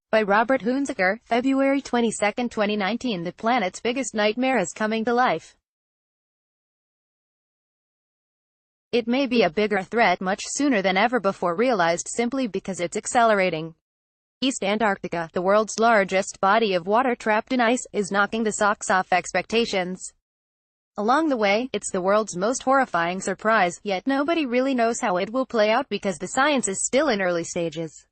By Robert Hunziker, February 22, 2019. The planet's biggest nightmare is coming to life. It may be a bigger threat much sooner than ever before realized simply because it's accelerating. East Antarctica, the world's largest body of water trapped in ice, is knocking the socks off expectations. Along the way, it's the world's most horrifying surprise, yet nobody really knows how it will play out because the science is still in early stages.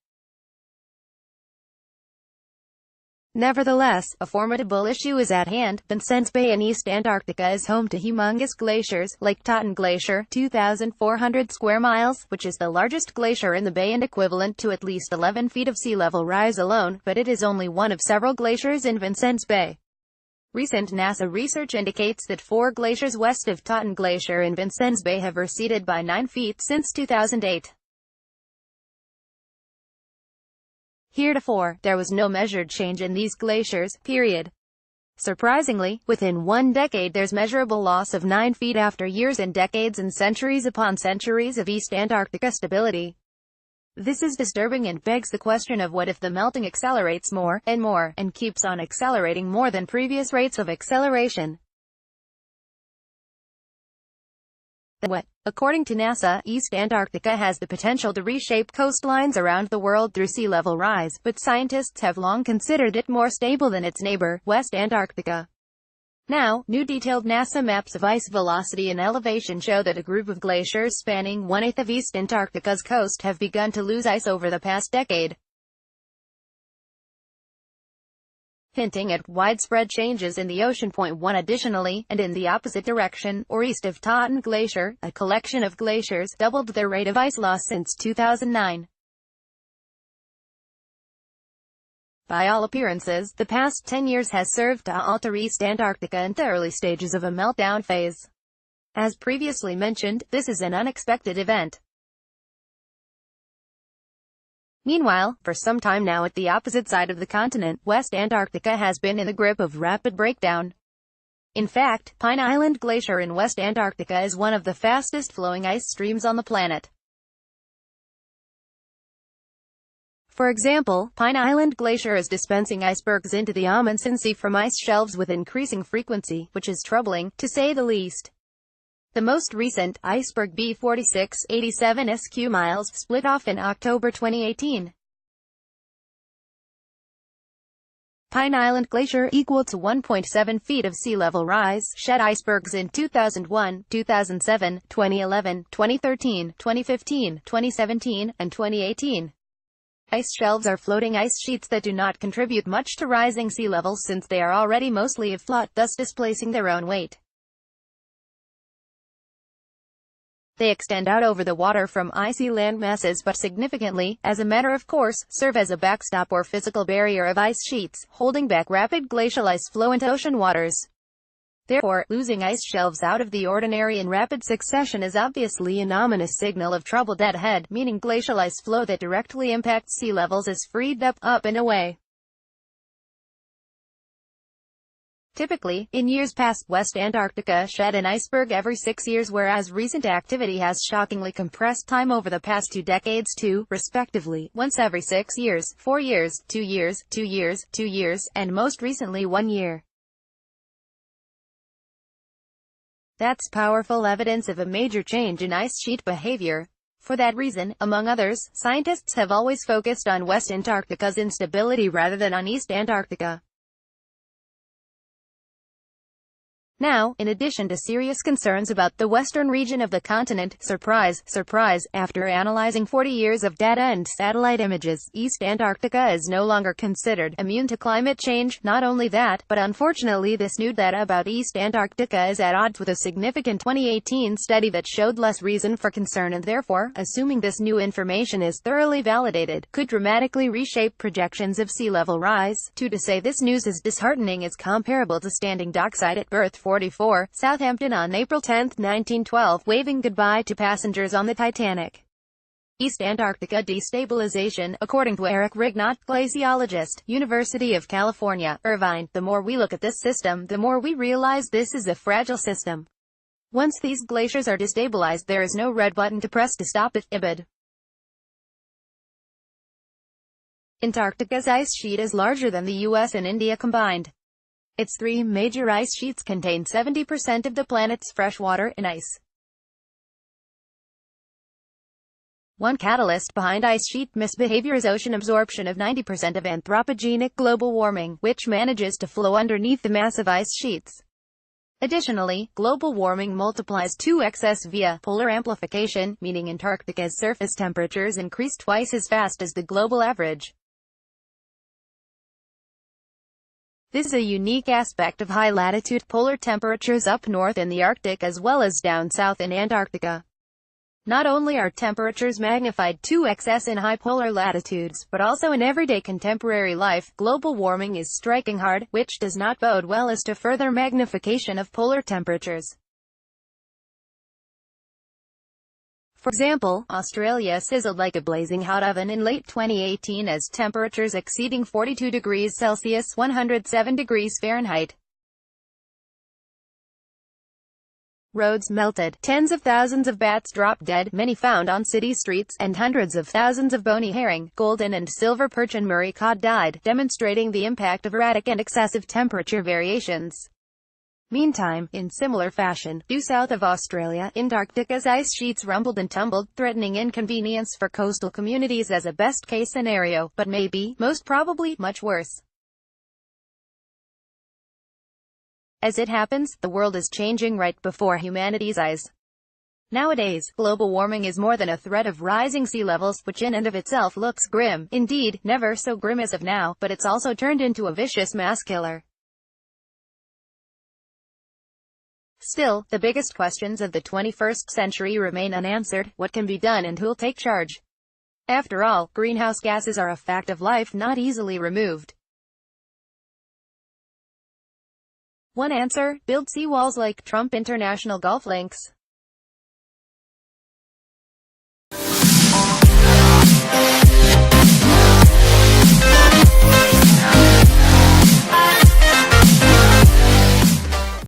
Nevertheless, a formidable issue is at hand. Vincennes Bay in East Antarctica is home to humongous glaciers, Lake Totten Glacier, 2,400 square miles, which is the largest glacier in the bay and equivalent to at least 11 feet of sea level rise alone, but it is only one of several glaciers in Vincennes Bay. Recent NASA research indicates that 4 glaciers west of Totten Glacier in Vincennes Bay have receded by 9 feet since 2008. Heretofore, there was no measured change in these glaciers, period. Surprisingly, within 1 decade there's measurable loss of 9 feet after years and decades and centuries upon centuries of East Antarctica stability. This is disturbing and begs the question of what if the melting accelerates more, and keeps on accelerating more than previous rates of acceleration. What? According to NASA, East Antarctica has the potential to reshape coastlines around the world through sea level rise, but scientists have long considered it more stable than its neighbor, West Antarctica. Now, new detailed NASA maps of ice velocity and elevation show that a group of glaciers spanning 1/8 of East Antarctica's coast have begun to lose ice over the past decade, hinting at widespread changes in the ocean. 1 Additionally, and in the opposite direction, or east of Totten Glacier, a collection of glaciers doubled their rate of ice loss since 2009. By all appearances, the past 10 years has served to alter East Antarctica into early stages of a meltdown phase. As previously mentioned, this is an unexpected event. Meanwhile, for some time now at the opposite side of the continent, West Antarctica has been in the grip of rapid breakdown. In fact, Pine Island Glacier in West Antarctica is one of the fastest flowing ice streams on the planet. For example, Pine Island Glacier is dispensing icebergs into the Amundsen Sea from ice shelves with increasing frequency, which is troubling, to say the least. The most recent, iceberg B4687 SQ miles, split off in October 2018. Pine Island Glacier, equal to 1.7 feet of sea level rise, shed icebergs in 2001, 2007, 2011, 2013, 2015, 2017, and 2018. Ice shelves are floating ice sheets that do not contribute much to rising sea levels since they are already mostly afloat, thus displacing their own weight. They extend out over the water from icy land masses but significantly, as a matter of course, serve as a backstop or physical barrier of ice sheets, holding back rapid glacial ice flow into ocean waters. Therefore, losing ice shelves out of the ordinary in rapid succession is obviously an ominous signal of trouble dead ahead, meaning glacial ice flow that directly impacts sea levels is freed up and away. Typically, in years past, West Antarctica shed an iceberg every 6 years, whereas recent activity has shockingly compressed time over the past 2 decades to, respectively, once every 6 years, 4 years, 2 years, 2 years, 2 years, and most recently 1 year. That's powerful evidence of a major change in ice sheet behavior. For that reason, among others, scientists have always focused on West Antarctica's instability rather than on East Antarctica. Now, in addition to serious concerns about the western region of the continent, surprise, surprise, after analyzing 40 years of data and satellite images, East Antarctica is no longer considered immune to climate change. Not only that, but unfortunately this new data about East Antarctica is at odds with a significant 2018 study that showed less reason for concern and therefore, assuming this new information is thoroughly validated, could dramatically reshape projections of sea level rise. To say this news is disheartening is comparable to standing dockside at berth 44, Southampton on April 10, 1912, waving goodbye to passengers on the Titanic. East Antarctica destabilization, according to Eric Rignot, glaciologist, University of California, Irvine. The more we look at this system, the more we realize this is a fragile system. Once these glaciers are destabilized, there is no red button to press to stop it. Ibid. Antarctica's ice sheet is larger than the US and India combined. Its three major ice sheets contain 70% of the planet's fresh water and ice. One catalyst behind ice sheet misbehavior is ocean absorption of 90% of anthropogenic global warming, which manages to flow underneath the massive ice sheets. Additionally, global warming multiplies 2x via polar amplification, meaning Antarctica's surface temperatures increase twice as fast as the global average. This is a unique aspect of high-latitude polar temperatures up north in the Arctic as well as down south in Antarctica. Not only are temperatures magnified 2x in high polar latitudes, but also in everyday contemporary life, global warming is striking hard, which does not bode well as to further magnification of polar temperatures. For example, Australia sizzled like a blazing hot oven in late 2018 as temperatures exceeding 42 degrees Celsius (107 degrees Fahrenheit). Roads melted, tens of thousands of bats dropped dead, many found on city streets, and hundreds of thousands of bony herring, golden and silver perch and Murray cod died, demonstrating the impact of erratic and excessive temperature variations. Meantime, in similar fashion, due south of Australia, Antarctica's ice sheets rumbled and tumbled, threatening inconvenience for coastal communities as a best-case scenario, but maybe, most probably, much worse. As it happens, the world is changing right before humanity's eyes. Nowadays, global warming is more than a threat of rising sea levels, which in and of itself looks grim, indeed, never so grim as of now, but it's also turned into a vicious mass killer. Still, the biggest questions of the 21st century remain unanswered: what can be done and who'll take charge? After all, greenhouse gases are a fact of life not easily removed. One answer: build seawalls like Trump International Golf Links.